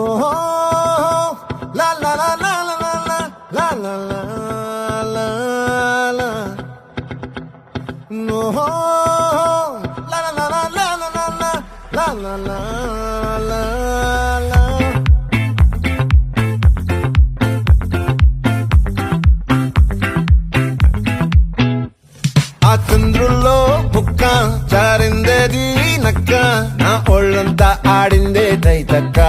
ఓహో లా లా లా లా లా లా లా లా లా లా ఓహో లా లా లా లా లా లా లా లా లా లా లా. ఆ చంద్రుల్లో బుక్క జారిందేది నక్క నా ఒళ్ళంతా ఆడిందే తైతక్క.